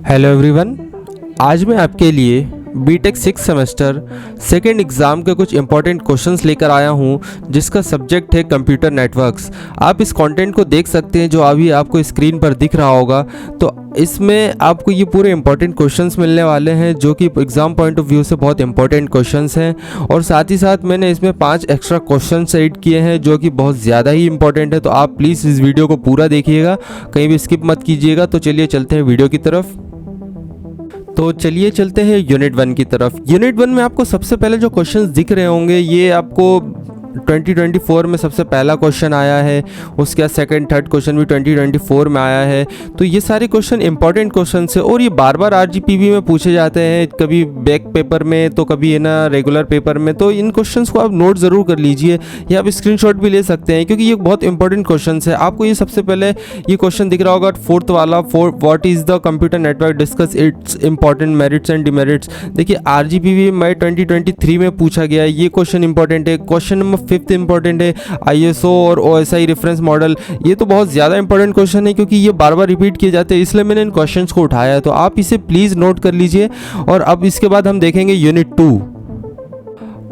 Hello everyone. आज मैं आपके लिए बीटेक 6 सेमेस्टर सेकेंड एग्ज़ाम के कुछ इंपॉर्टेंट क्वेश्चंस लेकर आया हूं, जिसका सब्जेक्ट है कंप्यूटर नेटवर्क्स। आप इस कंटेंट को देख सकते हैं जो अभी आपको स्क्रीन पर दिख रहा होगा। तो इसमें आपको ये पूरे इंपॉर्टेंट क्वेश्चंस मिलने वाले हैं जो कि एग्ज़ाम पॉइंट ऑफ व्यू से बहुत इंपॉर्टेंट क्वेश्चंस हैं। और साथ ही साथ मैंने इसमें 5 एक्स्ट्रा क्वेश्चंस ऐड किए हैं जो कि बहुत ज़्यादा ही इंपॉर्टेंट है। तो आप प्लीज़ इस वीडियो को पूरा देखिएगा, कहीं भी स्किप मत कीजिएगा। तो चलिए चलते हैं वीडियो की तरफ। तो चलिए चलते हैं यूनिट 1 की तरफ। यूनिट 1 में आपको सबसे पहले जो क्वेश्चंस दिख रहे होंगे ये आपको 2024 में सबसे पहला क्वेश्चन आया है। उसके बाद सेकंड थर्ड क्वेश्चन भी 2024 में आया है। तो ये सारे क्वेश्चन इंपॉर्टेंट क्वेश्चन है और ये बार बार आरजीपीवी में पूछे जाते हैं, कभी बैक पेपर में तो कभी है ना रेगुलर पेपर में। तो इन क्वेश्चंस को आप नोट ज़रूर कर लीजिए या आप स्क्रीनशॉट भी ले सकते हैं क्योंकि ये बहुत इंपॉर्टेंट क्वेश्चन है। आपको ये सबसे पहले ये क्वेश्चन दिख रहा होगा फोर्थ वाला, what is the computer network, discuss it's important merits and demerits. देखिए आरजीपीवी में 2023 में पूछा गया है, ये क्वेश्चन इंपॉर्टेंट है। क्वेश्चन नंबर 5 इंपॉर्टेंट है, आईएसओ और ओएसआई रेफरेंस मॉडल। ये तो बहुत ज़्यादा इंपॉर्टेंट क्वेश्चन है क्योंकि ये बार बार रिपीट किए जाते हैं, इसलिए मैंने इन क्वेश्चंस को उठाया है। तो आप इसे प्लीज़ नोट कर लीजिए। और अब इसके बाद हम देखेंगे यूनिट 2।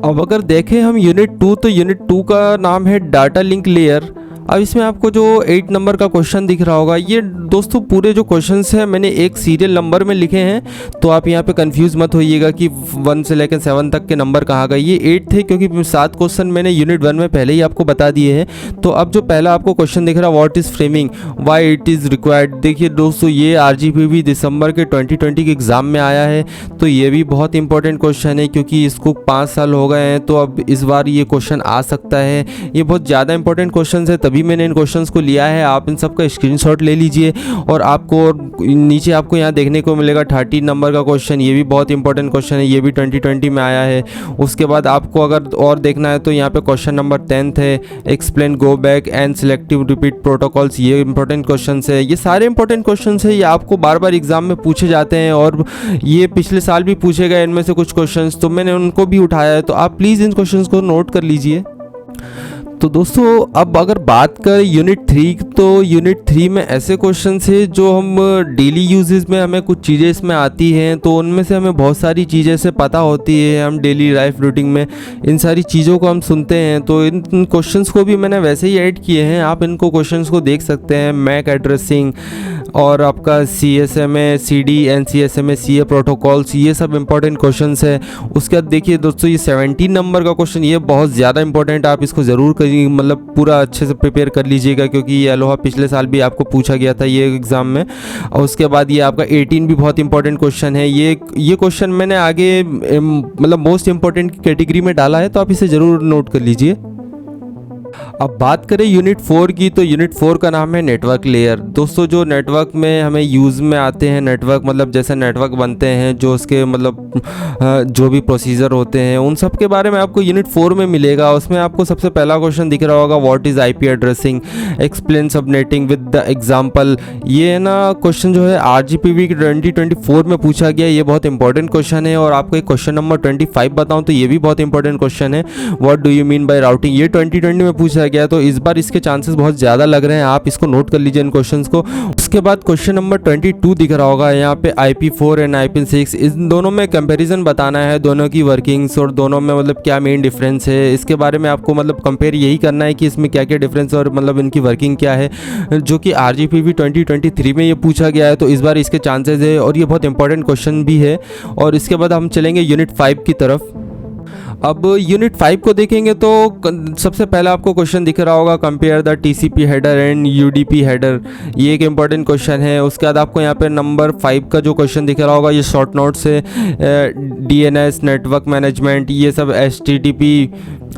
अब अगर देखें हम यूनिट 2 तो यूनिट 2 का नाम है डाटा लिंक लेयर। अब इसमें आपको जो 8 नंबर का क्वेश्चन दिख रहा होगा, ये दोस्तों पूरे जो क्वेश्चंस हैं मैंने एक सीरियल नंबर में लिखे हैं। तो आप यहाँ पे कंफ्यूज मत होइएगा कि 1 से लेकर 7 तक के नंबर कहाँ गए। ये 8 थे क्योंकि 7 क्वेश्चन मैंने यूनिट 1 में पहले ही आपको बता दिए हैं। तो अब जो पहला आपको क्वेश्चन दिख रहा है, what is framing, why it is required. देखिए दोस्तों ये आरजीपीवी दिसंबर के 2020 के एग्ज़ाम में आया है। तो ये भी बहुत इंपॉर्टेंट क्वेश्चन है क्योंकि इसको 5 साल हो गए हैं। तो अब इस बार ये क्वेश्चन आ सकता है। ये बहुत ज़्यादा इंपॉर्टेंट क्वेश्चन है, तभी मैंने इन क्वेश्चंस को लिया है। आप इन सब का स्क्रीनशॉट ले लीजिए। और आपको नीचे आपको यहाँ देखने को मिलेगा 30 नंबर का क्वेश्चन, ये भी बहुत इंपॉर्टेंट क्वेश्चन है, ये भी 2020 में आया है। उसके बाद आपको अगर और देखना है तो यहाँ पे क्वेश्चन नंबर 10 है, explain go back and selective repeat protocols. ये इंपॉर्टेंट क्वेश्चन है। ये सारे इंपॉर्टेंट क्वेश्चन है, ये आपको बार बार एग्जाम में पूछे जाते हैं और ये पिछले साल भी पूछे गए इनमें से कुछ क्वेश्चन, तो मैंने उनको भी उठाया है। तो आप प्लीज़ इन क्वेश्चन को नोट कर लीजिए। तो दोस्तों अब अगर बात करें यूनिट 3, तो यूनिट 3 में ऐसे क्वेश्चन है जो हम डेली यूजेस में हमें कुछ चीज़ें इसमें आती हैं। तो उनमें से हमें बहुत सारी चीज़ें से पता होती है, हम डेली लाइफ रूटीन में इन सारी चीज़ों को हम सुनते हैं। तो इन क्वेश्चंस को भी मैंने वैसे ही ऐड किए हैं, आप इनको क्वेश्चंस को देख सकते हैं। मैक एड्रेसिंग और आपका CSMA, CD, NCSMA, CA protocols, ये सब इंपॉर्टेंट क्वेश्चंस है। उसके बाद देखिए दोस्तों ये 17 नंबर का क्वेश्चन, ये बहुत ज़्यादा इंपॉर्टेंट, आप इसको ज़रूर करिए, मतलब पूरा अच्छे से प्रिपेयर कर लीजिएगा क्योंकि ये अलोहा पिछले साल भी आपको पूछा गया था ये एग्ज़ाम में। और उसके बाद ये आपका 18 भी बहुत इंपॉर्टेंट क्वेश्चन है। ये क्वेश्चन मैंने आगे मतलब मोस्ट इंपॉर्टेंट कैटेगरी में डाला है, तो आप इसे ज़रूर नोट कर लीजिए। अब बात करें यूनिट 4 की, तो यूनिट 4 का नाम है नेटवर्क लेयर। दोस्तों जो नेटवर्क में हमें यूज़ में आते हैं, नेटवर्क मतलब जैसे नेटवर्क बनते हैं, जो उसके मतलब जो भी प्रोसीजर होते हैं उन सब के बारे में आपको यूनिट 4 में मिलेगा। उसमें आपको सबसे पहला क्वेश्चन दिख रहा होगा, what is IP addressing, explain subnetting with the example. ये है ना क्वेश्चन जो है RGPV के 2024 में पूछा गया, ये बहुत इंपॉर्टेंट क्वेश्चन है। और आपको एक क्वेश्चन नंबर 25 बताऊँ तो ये भी बहुत इंपॉर्टेंट क्वेश्चन है, what do you mean by routing. ये 2020 में पूछा गया, तो इस बार इसके चांसेस बहुत ज़्यादा लग रहे हैं, आप इसको नोट कर लीजिए इन क्वेश्चंस को। उसके बाद क्वेश्चन नंबर 22 दिख रहा होगा, यहाँ पे IP4 एंड IP6, इन दोनों में कंपैरिजन बताना है, दोनों की वर्किंग्स और दोनों में मतलब क्या मेन डिफरेंस है, इसके बारे में आपको मतलब कंपेयर यही करना है कि इसमें क्या क्या डिफरेंस और मतलब इनकी वर्किंग क्या है, जो कि RGPV 2023 में ये पूछा गया है। तो इस बार इसके चांसेस है और ये बहुत इंपॉर्टेंट क्वेश्चन भी है। और इसके बाद हम चलेंगे यूनिट 5 की तरफ। अब यूनिट 5 को देखेंगे तो सबसे पहला आपको क्वेश्चन दिख रहा होगा, compare the TCP header and UDP header. ये एक इंपॉर्टेंट क्वेश्चन है। उसके बाद आपको यहाँ पे नंबर 5 का जो क्वेश्चन दिख रहा होगा, ये शॉर्ट नोट्स है, DNS नेटवर्क मैनेजमेंट, ये सब HTTP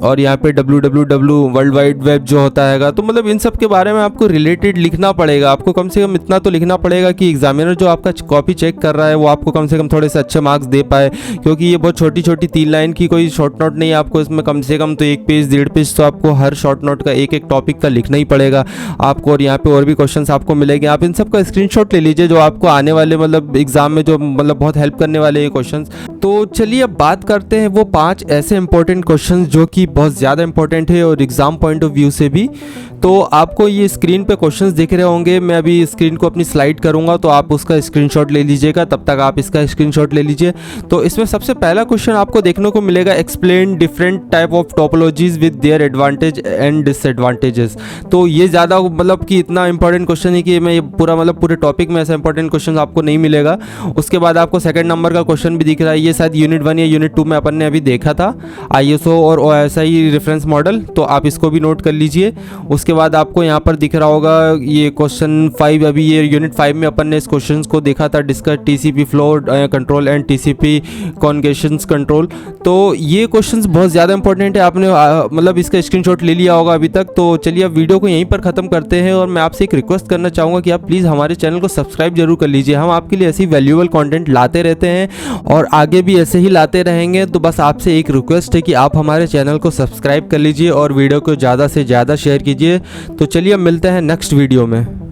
और यहाँ पे www वर्ल्ड वाइड वेब जो होता हैगा। तो मतलब इन सब के बारे में आपको रिलेटेड लिखना पड़ेगा। आपको कम से कम इतना तो लिखना पड़ेगा कि एग्जामिनर जो आपका कॉपी चेक कर रहा है वो आपको कम से कम थोड़े से अच्छे मार्क्स दे पाए, क्योंकि ये बहुत छोटी छोटी 3 लाइन की कोई शॉर्ट नोट नहीं है। आपको इसमें कम से कम तो 1 पेज 1.5 पेज तो आपको हर शॉर्ट नोट का एक टॉपिक का लिखना ही पड़ेगा आपको। और यहाँ पे और भी क्वेश्चंस आपको मिलेंगे, आप इन सब का स्क्रीनशॉट ले लीजिए जो आपको आने वाले मतलब एग्जाम में जो मतलब बहुत हेल्प करने वाले ये क्वेश्चंस। तो चलिए अब बात करते हैं वो 5 ऐसे इंपॉर्टेंट क्वेश्चंस जो कि बहुत ज़्यादा इंपॉर्टेंट है और एग्ज़ाम पॉइंट ऑफ व्यू से भी। तो आपको ये स्क्रीन पे क्वेश्चंस दिख रहे होंगे। मैं अभी स्क्रीन को अपनी स्लाइड करूँगा तो आप उसका स्क्रीनशॉट ले लीजिएगा, तब तक आप इसका स्क्रीनशॉट ले लीजिए। तो इसमें सबसे पहला क्वेश्चन आपको देखने को मिलेगा, explain different type of topologies with their advantage and disadvantages. तो ये ज़्यादा मतलब कि इतना इंपॉर्टेंट क्वेश्चन है कि मैं ये पूरा मतलब पूरे टॉपिक में ऐसा इंपॉर्टेंट क्वेश्चन आपको नहीं मिलेगा। उसके बाद आपको सेकंड नंबर का क्वेश्चन भी दिख रहा है, ये शायद यूनिट 1 या यूनिट 2 में अपन ने अभी देखा था, ISO और OSI रेफरेंस मॉडल, तो आप इसको भी नोट कर लीजिए। उसके बाद आपको यहाँ पर दिख रहा होगा ये क्वेश्चन 5, अभी ये यूनिट 5 में अपन ने इस क्वेश्चन को देखा था, discuss TCP flow control and TCP congestions control. तो ये क्वेश्चंस बहुत ज़्यादा इंपॉर्टेंट है, आपने मतलब इसका स्क्रीनशॉट ले लिया होगा अभी तक। तो चलिए अब वीडियो को यहीं पर ख़त्म करते हैं, और मैं आपसे एक रिक्वेस्ट करना चाहूँगा कि आप प्लीज़ हमारे चैनल को सब्सक्राइब जरूर कर लीजिए। हम आपके लिए ऐसी वैल्यूएबल कंटेंट लाते रहते हैं और आगे भी ऐसे ही लाते रहेंगे। तो बस आपसे एक रिक्वेस्ट है कि आप हमारे चैनल को सब्सक्राइब कर लीजिए और वीडियो को ज़्यादा से ज़्यादा शेयर कीजिए। तो चलिए अब मिलते हैं नेक्स्ट वीडियो में।